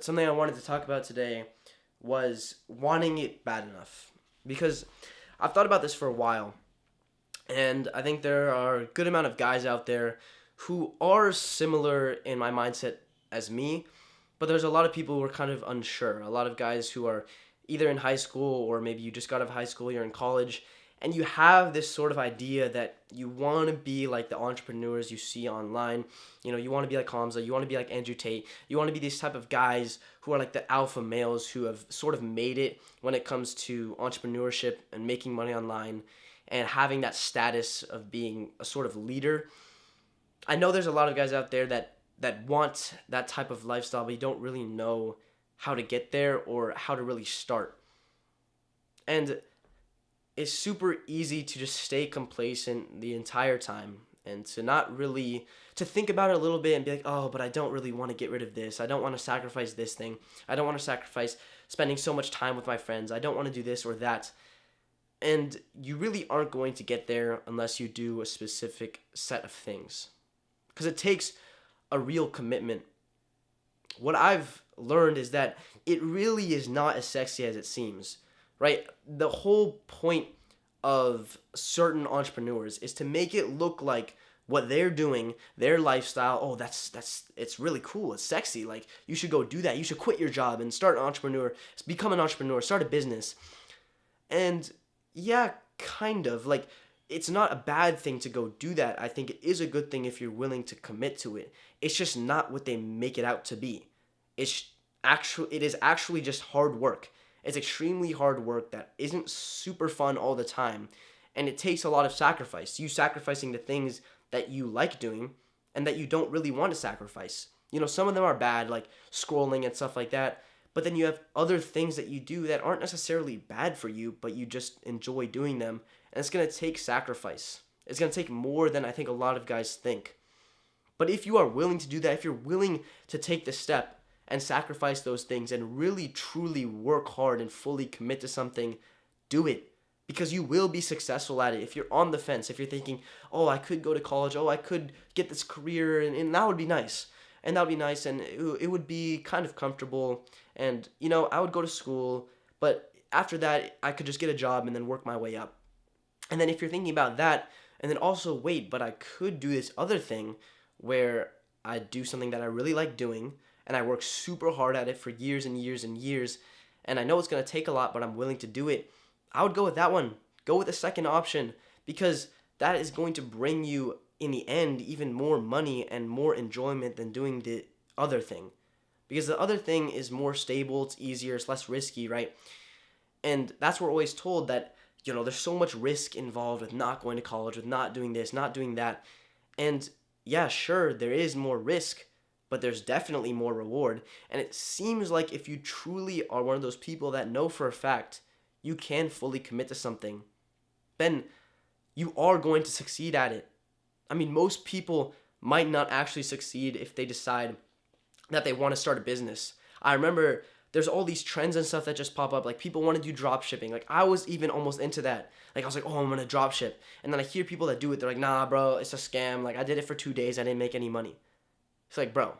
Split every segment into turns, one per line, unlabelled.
Something I wanted to talk about today was wanting it bad enough. Because I've thought about this for a while, and I think there are a good amount of guys out there who are similar in my mindset as me, but there's a lot of people who are kind of unsure. A lot of guys who are either in high school or maybe you just got out of high school, you're in college, and you have this sort of idea that you want to be like the entrepreneurs you see online. You want to be like Hamza, you want to be like Andrew Tate, you want to be these type of guys who are like the alpha males who have sort of made it when it comes to entrepreneurship and making money online and having that status of being a sort of leader. I know there's a lot of guys out there that want that type of lifestyle, but you don't really know how to get there or how to really start. And it's super easy to just stay complacent the entire time and to not really to think about it a little bit and be like, "Oh, but I don't really want to get rid of this. I don't want to sacrifice this thing. I don't want to sacrifice spending so much time with my friends. I don't want to do this or that." And you really aren't going to get there unless you do a specific set of things. Because it takes a real commitment. What I've learned is that it really is not as sexy as it seems, right? The whole point of certain entrepreneurs is to make it look like what they're doing, their lifestyle. Oh, that's it's really cool. It's sexy. Like you should go do that. You should quit your job and start an entrepreneur, become an entrepreneur, start a business. And yeah, kind of. Like it's not a bad thing to go do that. I think it is a good thing if you're willing to commit to it. It's just not what they make it out to be. It is actually just hard work. It's extremely hard work that isn't super fun all the time, and it takes a lot of sacrifice. You sacrificing the things that you like doing and that you don't really want to sacrifice. Some of them are bad, like scrolling and stuff like that, but then you have other things that you do that aren't necessarily bad for you, but you just enjoy doing them, and it's going to take sacrifice. It's going to take more than I think a lot of guys think. But if you are willing to do that, if you're willing to take the step and sacrifice those things and really truly work hard and fully commit to something, do it. Because you will be successful at it. If you're on the fence, if you're thinking, oh, I could go to college, oh, I could get this career, and that would be nice. And that would be nice, and it would be kind of comfortable. And, I would go to school, but after that, I could just get a job and then work my way up. And then if you're thinking about that, and then also, wait, but I could do this other thing where I do something that I really like doing, and I work super hard at it for years and years and years, and I know it's going to take a lot, but I'm willing to do it. I would go with that one. Go with the second option, because that is going to bring you, in the end, even more money and more enjoyment than doing the other thing. Because the other thing is more stable, it's easier, it's less risky, right? And that's what we're always told, that, there's so much risk involved with not going to college, with not doing this, not doing that. And yeah, sure, there is more risk, but there's definitely more reward. And it seems like if you truly are one of those people that know for a fact you can fully commit to something, then you are going to succeed at it. I mean, most people might not actually succeed if they decide that they want to start a business. I remember there's all these trends and stuff that just pop up. Like people want to do drop shipping. Like I was even almost into that. Like I was like, oh, I'm going to drop ship. And then I hear people that do it. They're like, nah, bro, it's a scam. Like I did it for 2 days. I didn't make any money. It's like, bro,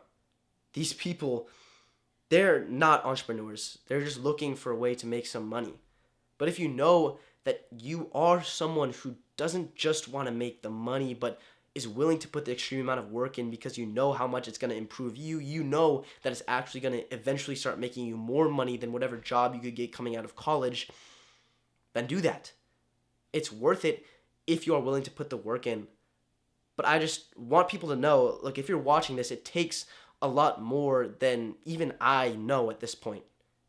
these people, they're not entrepreneurs. They're just looking for a way to make some money. But if you know that you are someone who doesn't just want to make the money, but is willing to put the extreme amount of work in because you know how much it's going to improve you, you know that it's actually going to eventually start making you more money than whatever job you could get coming out of college, then do that. It's worth it if you are willing to put the work in. But I just want people to know, look, if you're watching this, it takes a lot more than even I know at this point.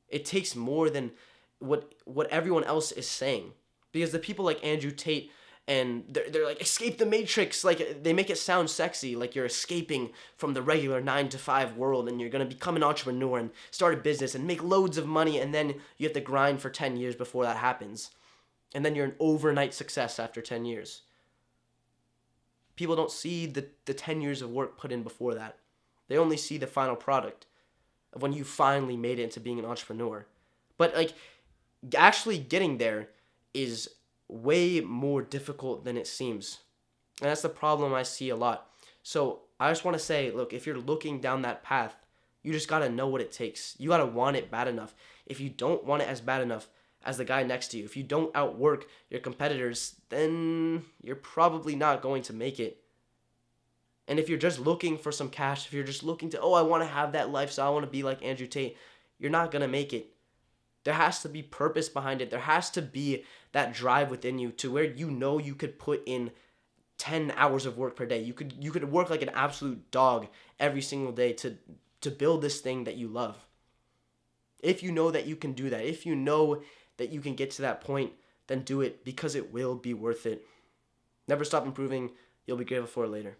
It takes more than what everyone else is saying. Because the people like Andrew Tate, and they're like, escape the matrix, like they make it sound sexy, like you're escaping from the regular 9 to 5 world and you're going to become an entrepreneur and start a business and make loads of money, and then you have to grind for 10 years before that happens. And then you're an overnight success after 10 years. People don't see the 10 years of work put in before that. They only see the final product of when you finally made it into being an entrepreneur. But like actually getting there is way more difficult than it seems. And that's the problem I see a lot. So I just want to say, look, if you're looking down that path, You just got to know what it takes. You got to want it bad enough. If you don't want it as bad enough as the guy next to you, if you don't outwork your competitors, then you're probably not going to make it. And if you're just looking for some cash, if you're just looking to, oh, I want to have that lifestyle, I want to be like Andrew Tate, you're not going to make it. There has to be purpose behind it. There has to be that drive within you to where you know you could put in 10 hours of work per day. You could work like an absolute dog every single day to build this thing that you love. If you know that you can do that, if you know that you can get to that point, then do it because it will be worth it. Never stop improving. You'll be grateful for it later.